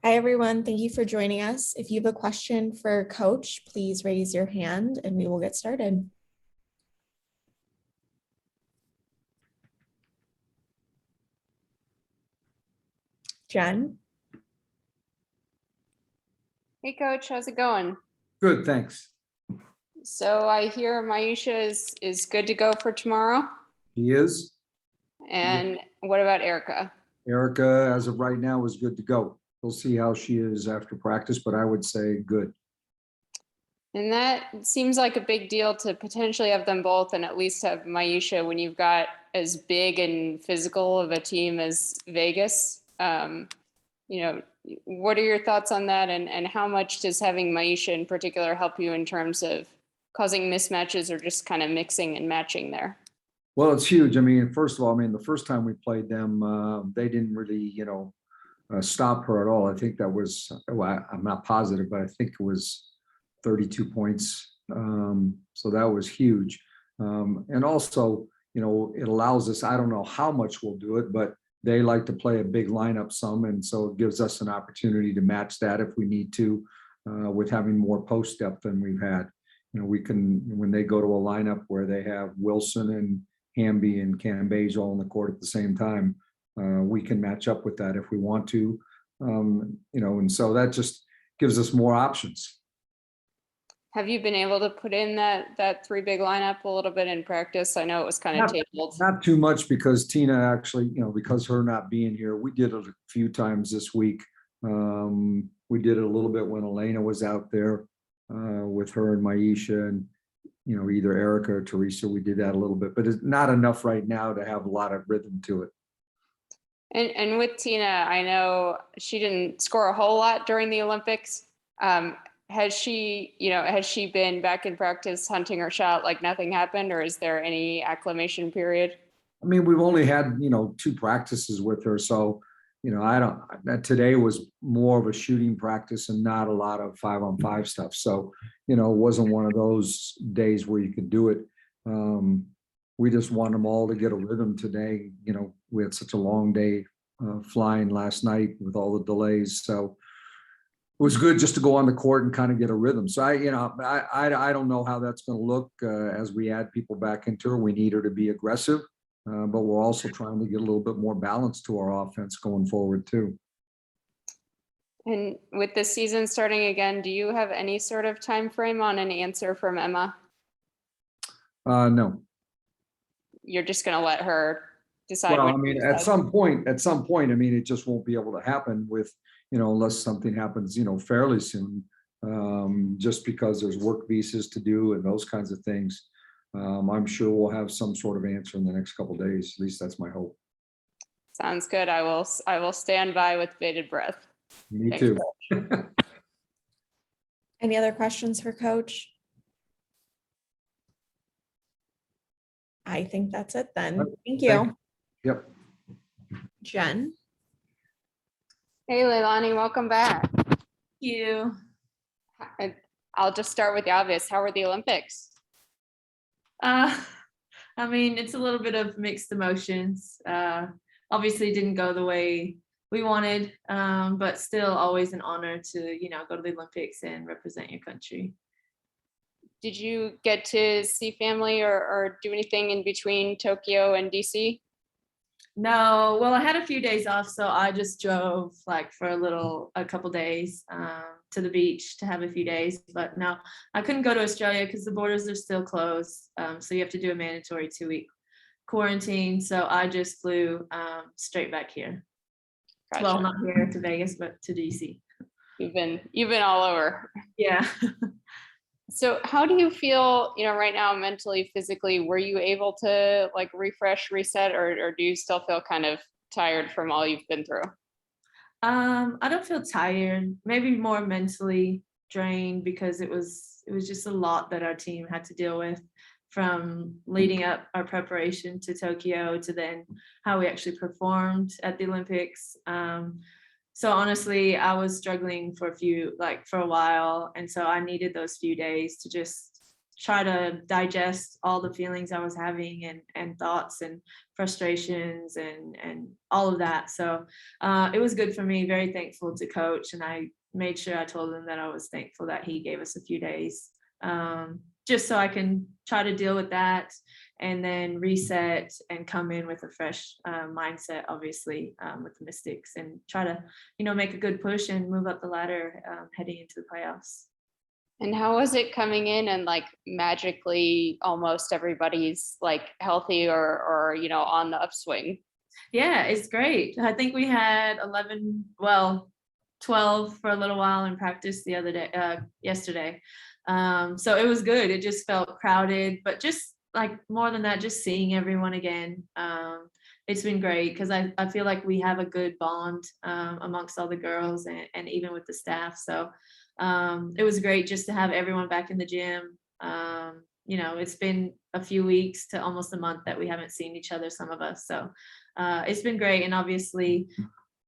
Hi, everyone. Thank you for joining us. If you have a question for Coach, please raise your hand and we will get started. Jen? Hey, Coach, how's it going? Good, thanks. So I hear Maisha is good to go for tomorrow. He is. And what about Erica? Erica, as of right now, is good to go. We'll see how she is after practice, but I would say good. And that seems like a big deal to potentially have them both and at least have Maisha when you've got as big and physical of a team as Vegas. What are your thoughts on that? And how much does having Maisha in particular help you in terms of causing mismatches or just kind of mixing and matching there? Well, it's huge. I mean, first of all, the first time we played them, they didn't really, stop her at all. I think that was, well, I'm not positive, but I think it was 32 points. So that was huge. And also, it allows us, I don't know how much we'll do it, but they like to play a big lineup some. And so it gives us an opportunity to match that if we need to, with having more post depth than we've had. We can, when they go to a lineup where they have Wilson and Hamby and Cambage all on the court at the same time, we can match up with that if we want to, and so that just gives us more options. Have you been able to put in that three big lineup a little bit in practice? I know it was kind of tabled. Not too much because Tina actually, because her not being here, we did it a few times this week. We did it a little bit when Elena was out there with her and Maisha and, either Erica or Teresa. We did that a little bit, but it's not enough right now to have a lot of rhythm to it. And with Tina, I know she didn't score a whole lot during the Olympics. Has she been back in practice hunting her shot like nothing happened, or is there any acclimation period? We've only had, 2 practices with her. So, today was more of a shooting practice and not a lot of 5-on-5 stuff. So, it wasn't one of those days where you could do it. We just want them all to get a rhythm today. We had such a long day flying last night with all the delays. So it was good just to go on the court and kind of get a rhythm. So I don't know how that's going to look as we add people back into her. We need her to be aggressive, but we're also trying to get a little bit more balance to our offense going forward too. And with the season starting again, do you have any sort of time frame on an answer from Emma? No. You're just going to let her decide? Well, at some point, it just won't be able to happen with, unless something happens, fairly soon, just because there's work visas to do and those kinds of things. I'm sure we'll have some sort of answer in the next couple of days. At least that's my hope. Sounds good. I will stand by with bated breath. Me too. Any other questions for Coach? I think that's it then. Thank you. Yep. Jen? Hey, Leilani, welcome back. Thank you. I'll just start with the obvious. How were the Olympics? It's a little bit of mixed emotions. Obviously didn't go the way we wanted, but still always an honor to, go to the Olympics and represent your country. Did you get to see family or do anything in between Tokyo and DC? No, well, I had a few days off, so I just drove for a couple days to the beach to have a few days. But no, I couldn't go to Australia because the borders are still closed. So you have to do a mandatory 2-week quarantine. So I just flew straight back here. Gotcha. Well, not here to Vegas, but to DC. You've been all over. Yeah. So how do you feel, right now, mentally, physically? Were you able to refresh, reset, or do you still feel kind of tired from all you've been through? I don't feel tired, maybe more mentally drained because it was just a lot that our team had to deal with, from leading up our preparation to Tokyo to then how we actually performed at the Olympics. So honestly, I was struggling for a while. And so I needed those few days to just try to digest all the feelings I was having and thoughts and frustrations and all of that. So it was good for me, very thankful to coach. And I made sure I told him that I was thankful that he gave us a few days, just so I can try to deal with that and then reset and come in with a fresh mindset, obviously, with the Mystics, and try to, make a good push and move up the ladder heading into the playoffs. And how was it coming in and like magically almost everybody's like healthy or on the upswing? Yeah, it's great. I think we had 12 for a little while in practice the other day, yesterday. So it was good. It just felt crowded, but just like more than that, just seeing everyone again. It's been great because I feel like we have a good bond amongst all the girls and even with the staff. So it was great just to have everyone back in the gym. It's been a few weeks to almost a month that we haven't seen each other, some of us. So it's been great. And obviously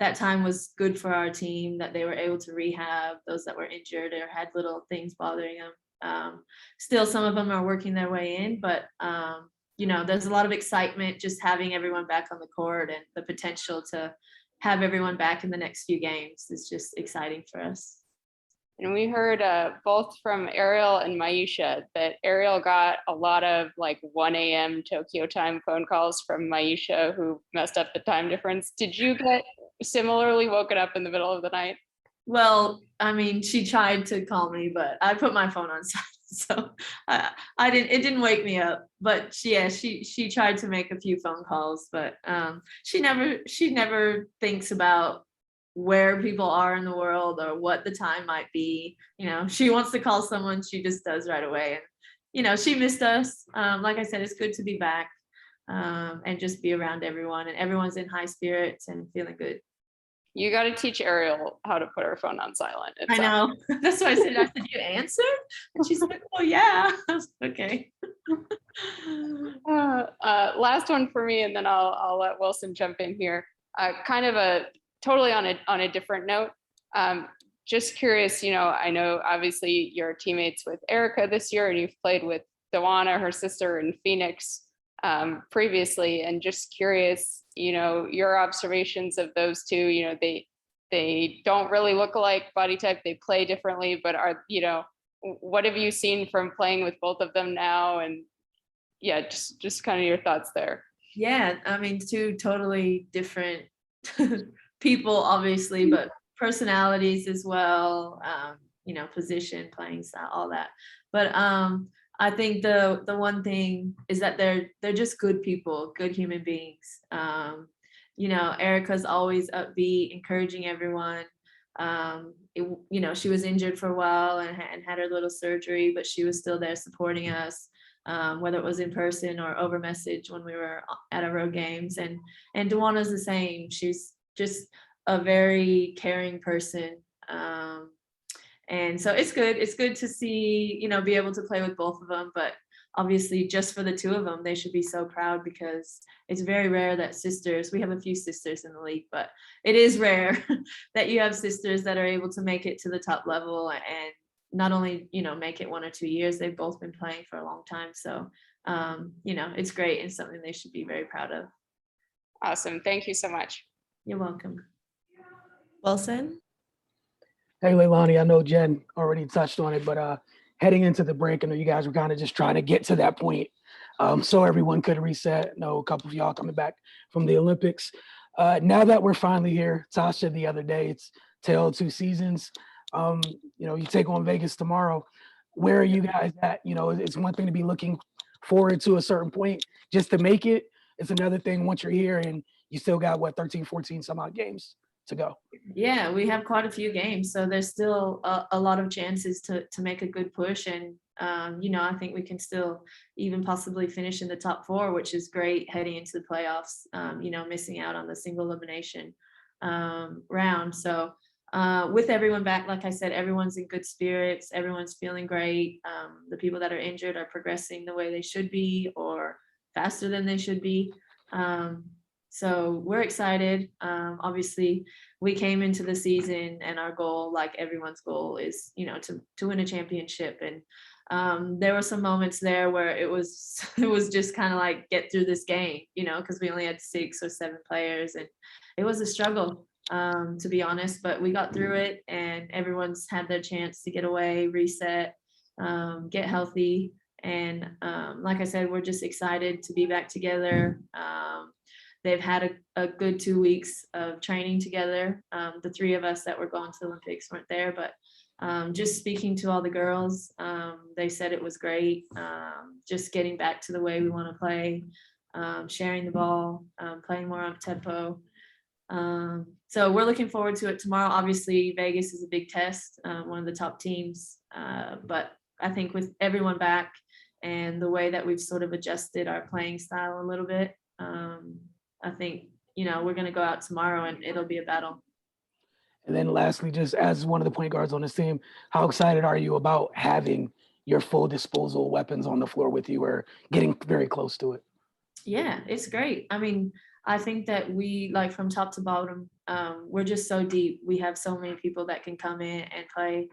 that time was good for our team, that they were able to rehab those that were injured or had little things bothering them. Still, some of them are working their way in, but there's a lot of excitement just having everyone back on the court, and the potential to have everyone back in the next few games is just exciting for us. And we heard both from Ariel and Maisha that Ariel got a lot of like 1 a.m. Tokyo time phone calls from Maisha, who messed up the time difference. Did you get similarly woken up in the middle of the night? Well, I mean, she tried to call me, but I put my phone on silent, so it didn't wake me up. But she tried to make a few phone calls, but she never thinks about where people are in the world or what the time might be. She wants to call someone, she just does right away. And she missed us. Like I said, it's good to be back and just be around everyone, and everyone's in high spirits and feeling good. You got to teach Ariel how to put her phone on silent. I know. That's why I said, you answered? And she's like, oh yeah. I was like, okay. Last one for me, and then I'll let Wilson jump in here. Kind of a totally on a different note. Just curious, I know obviously you're teammates with Erica this year, and you've played with Dawana, her sister, in Phoenix previously, and just curious, your observations of those two. They don't really look alike body type, they play differently, but what have you seen from playing with both of them now? And yeah, just kind of your thoughts there. Yeah, I mean, two totally different people, obviously, but personalities as well, position, playing style, all that. But I think the one thing is that they're just good people, good human beings. Erica's always upbeat, encouraging everyone. She was injured for a while and had her little surgery, but she was still there supporting us, whether it was in person or over message when we were at our road games. And Dawana's the same. She's just a very caring person. And so it's good to see, be able to play with both of them. But obviously, just for the two of them, they should be so proud, because it's very rare that sisters, we have a few sisters in the league, but it is rare that you have sisters that are able to make it to the top level, and not only, make it 1 or 2 years, they've both been playing for a long time. So, it's great and something they should be very proud of. Awesome. Thank you so much. You're welcome. Wilson? Hey, Leilani, I know Jen already touched on it, but heading into the break, I know you guys were kind of just trying to get to that point so everyone could reset. I know a couple of y'all coming back from the Olympics. Now that we're finally here, Tasha the other day, it's tale of 2 seasons. You take on Vegas tomorrow. Where are you guys at? It's one thing to be looking forward to a certain point just to make it. It's another thing once you're here and you still got 13, 14 some odd games to go. Yeah, we have quite a few games, so there's still a lot of chances to make a good push. And I think we can still even possibly finish in the top 4, which is great heading into the playoffs, missing out on the single elimination round. So with everyone back, like I said, everyone's in good spirits, everyone's feeling great. The people that are injured are progressing the way they should be, or faster than they should be. So we're excited. Obviously, we came into the season and our goal, like everyone's goal, is to win a championship. And there were some moments there where it was just kind of like get through this game, because we only had 6 or 7 players, and it was a struggle, to be honest, but we got through it, and everyone's had their chance to get away, reset, get healthy. And like I said, we're just excited to be back together. They've had a good 2 weeks of training together. The 3 of us that were going to the Olympics weren't there, but just speaking to all the girls, they said it was great. Just getting back to the way we want to play, sharing the ball, playing more up tempo. So we're looking forward to it tomorrow. Obviously, Vegas is a big test, one of the top teams. But I think with everyone back and the way that we've sort of adjusted our playing style a little bit, I think, we're going to go out tomorrow and it'll be a battle. And then lastly, just as one of the point guards on this team, how excited are you about having your full disposal weapons on the floor with you, or getting very close to it? Yeah, it's great. I mean, I think that we, like, from top to bottom, we're just so deep. We have so many people that can come in and play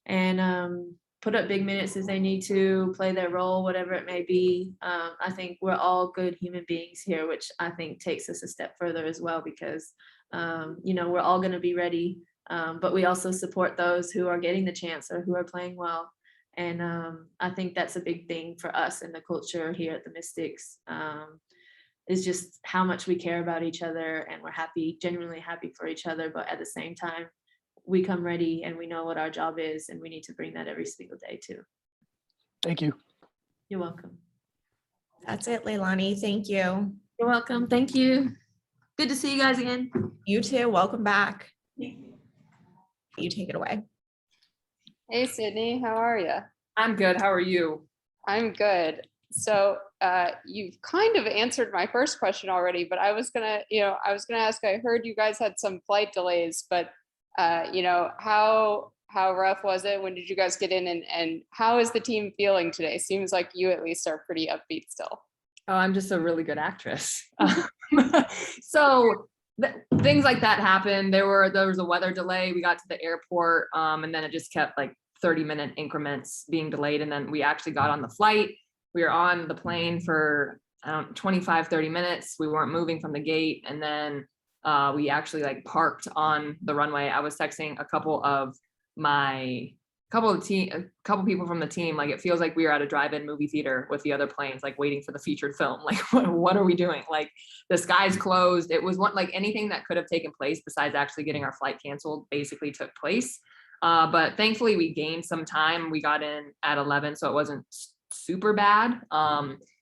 and put up big minutes as they need to, play their role, whatever it may be. I think we're all good human beings here, which I think takes us a step further as well, because we're all going to be ready, but we also support those who are getting the chance or who are playing well. And I think that's a big thing for us in the culture here at the Mystics, is just how much we care about each other, and we're happy, genuinely happy for each other. But at the same time, we come ready and we know what our job is, and we need to bring that every single day too. Thank you. You're welcome. That's it, Leilani. Thank you. You're welcome. Thank you. Good to see you guys again. You too. Welcome back. You take it away. Hey, Sydney, how are you? I'm good. How are you? I'm good. So you've kind of answered my first question already, but I was gonna ask, I heard you guys had some flight delays, but how rough was it? When did you guys get in, and how is the team feeling today? Seems like you at least are pretty upbeat still. Oh, I'm just a really good actress. So things like that happened. There was a weather delay. We got to the airport, and then it just kept like 30-minute increments being delayed. And then we actually got on the flight. We were on the plane for 25, 30 minutes. We weren't moving from the gate. And then we actually like parked on the runway. I was texting a couple people from the team, like, it feels like we were at a drive-in movie theater with the other planes, like waiting for the featured film. Like, what are we doing? Like, the skies closed. It was like anything that could have taken place besides actually getting our flight canceled basically took place. But thankfully we gained some time. We got in at 11, so it wasn't super bad.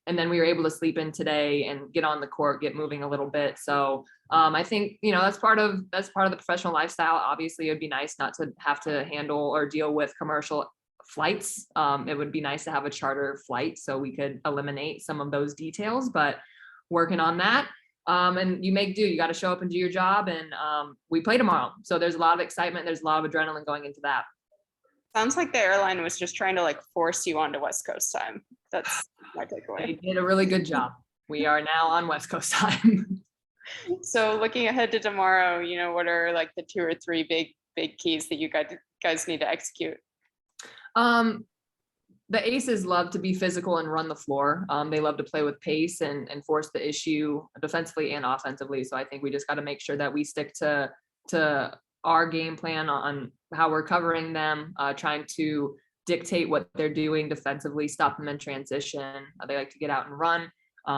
And then we were able to sleep in today and get on the court, get moving a little bit. So I think, that's part of the professional lifestyle. Obviously, it would be nice not to have to handle or deal with commercial flights. It would be nice to have a charter flight so we could eliminate some of those details, but working on that. And you make do. You got to show up and do your job. And we play tomorrow. So there's a lot of excitement. There's a lot of adrenaline going into that. Sounds like the airline was just trying to like force you onto West Coast time. That's my takeaway. They did a really good job. We are now on West Coast time. So looking ahead to tomorrow, what are like the 2 or 3 big keys that you guys need to execute? The aces love to be physical and run the floor. They love to play with pace and force the issue defensively and offensively. So I think we just got to make sure that we stick to our game plan on how we're covering them, trying to dictate what they're doing defensively, stop them in transition. They like to get out and run,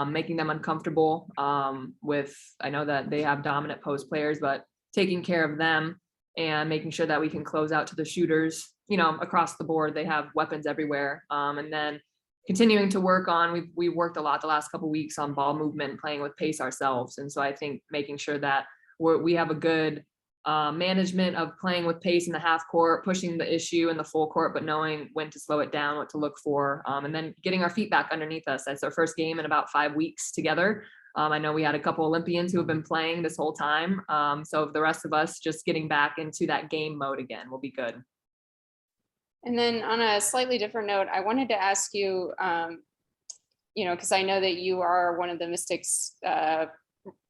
making them uncomfortable I know that they have dominant post players, but taking care of them and making sure that we can close out to the shooters, across the board. They have weapons everywhere. And then continuing to work on, we worked a lot the last couple of weeks on ball movement, playing with pace ourselves. And so I think making sure that we have a good management of playing with pace in the half court, pushing the issue in the full court, but knowing when to slow it down, what to look for, and then getting our feet back underneath us. That's our first game in about 5 weeks together. I know we had a couple Olympians who have been playing this whole time. So the rest of us just getting back into that game mode again will be good. And then on a slightly different note, I wanted to ask you, because I know that you are one of the Mystics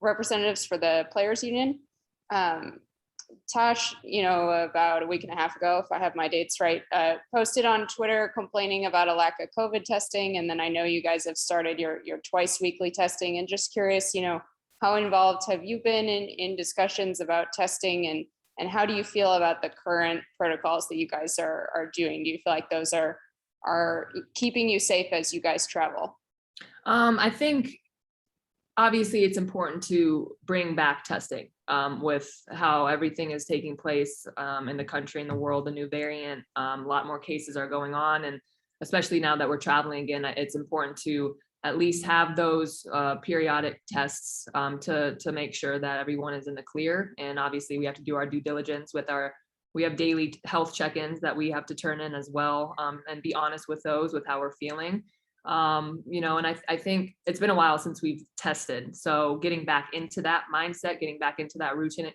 representatives for the Players Union. Tosh, about a week and a half ago, if I have my dates right, posted on Twitter complaining about a lack of COVID testing. And then I know you guys have started your twice weekly testing, and just curious, how involved have you been in discussions about testing, and how do you feel about the current protocols that you guys are doing? Do you feel like those are keeping you safe as you guys travel? I think obviously it's important to bring back testing with how everything is taking place in the country and the world, the new variant. A lot more cases are going on, and especially now that we're traveling again, it's important to at least have those periodic tests to make sure that everyone is in the clear. And obviously we have to do our due diligence we have daily health check-ins that we have to turn in as well, and be honest with those, with how we're feeling. And I think it's been a while since we've tested. So getting back into that mindset, getting back into that routine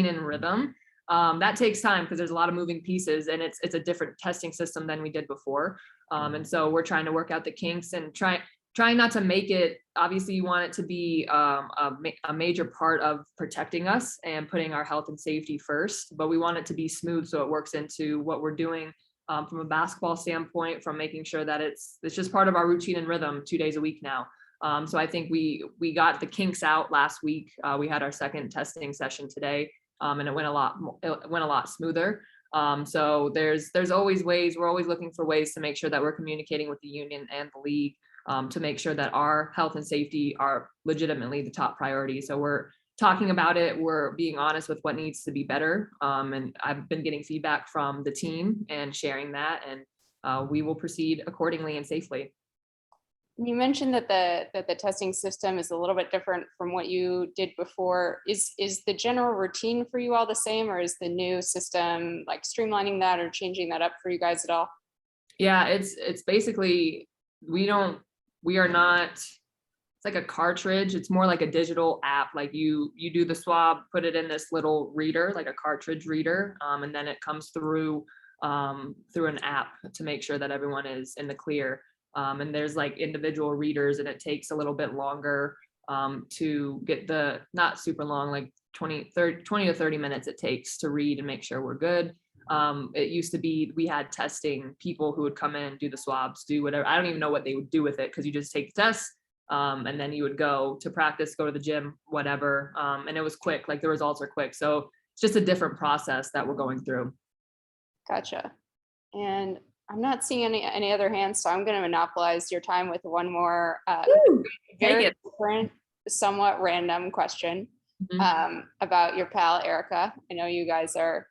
and rhythm, that takes time because there's a lot of moving pieces, and it's a different testing system than we did before. And so we're trying to work out the kinks and trying not to make it, obviously you want it to be a major part of protecting us and putting our health and safety first, but we want it to be smooth so it works into what we're doing from a basketball standpoint, from making sure that it's just part of our routine and rhythm 2 days a week now. So I think we got the kinks out last week. We had our second testing session today, and it went a lot smoother. So there's always ways. We're always looking for ways to make sure that we're communicating with the union and the league to make sure that our health and safety are legitimately the top priority. So we're talking about it. We're being honest with what needs to be better. And I've been getting feedback from the team and sharing that, and we will proceed accordingly and safely. You mentioned that the testing system is a little bit different from what you did before. Is the general routine for you all the same, or is the new system like streamlining that or changing that up for you guys at all? Yeah, it's basically, we are not, it's like a cartridge. It's more like a digital app. Like you do the swab, put it in this little reader, like a cartridge reader, and then it comes through an app to make sure that everyone is in the clear. And there's like individual readers, and it takes a little bit longer to get not super long, like 20 to 30 minutes it takes to read and make sure we're good. It used to be, we had testing people who would come in, do the swabs, do whatever. I don't even know what they would do with it, because you just take the test, and then you would go to practice, go to the gym, whatever. And it was quick, like the results are quick. So it's just a different process that we're going through. Gotcha. And I'm not seeing any other hands, so I'm going to monopolize your time with one more very different, somewhat random question about your pal Erica. I know you guys are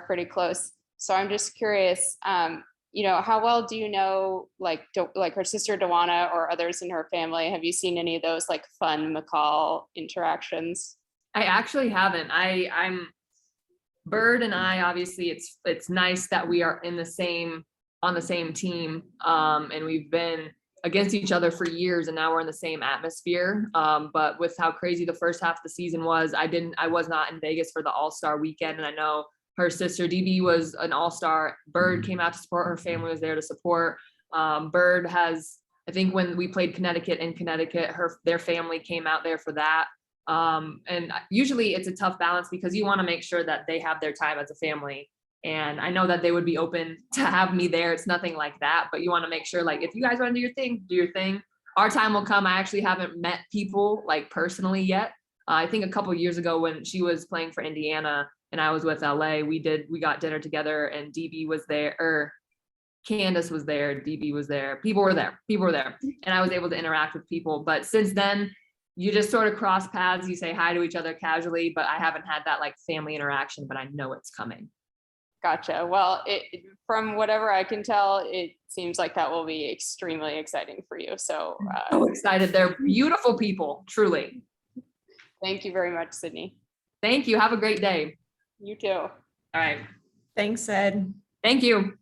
pretty close, so I'm just curious. How well do you know like her sister Dewana or others in her family? Have you seen any of those like fun McCall interactions? I actually haven't. I'm Bird and I, obviously it's nice that we are on the same team, and we've been against each other for years, and now we're in the same atmosphere. But with how crazy the first half of the season was, I was not in Vegas for the All-Star weekend, and I know her sister DB was an All-Star. Bird came out to support. Her family was there to support. Bird has, I think when we played Connecticut in Connecticut, their family came out there for that. And usually it's a tough balance because you want to make sure that they have their time as a family. And I know that they would be open to have me there. It's nothing like that, but you want to make sure, like, if you guys want to do your thing, do your thing. Our time will come. I actually haven't met people like personally yet. I think a couple of years ago when she was playing for Indiana and I was with LA, we got dinner together, and DB was there, or Candace was there, DB was there. People were there, and I was able to interact with people. But since then, you just sort of cross paths, you say hi to each other casually, but I haven't had that like family interaction, but I know it's coming. Gotcha. Well, from whatever I can tell, it seems like that will be extremely exciting for you. So so excited. They're beautiful people, truly. Thank you very much, Sydney. Thank you. Have a great day. You too. All right. Thanks, Ed. Thank you.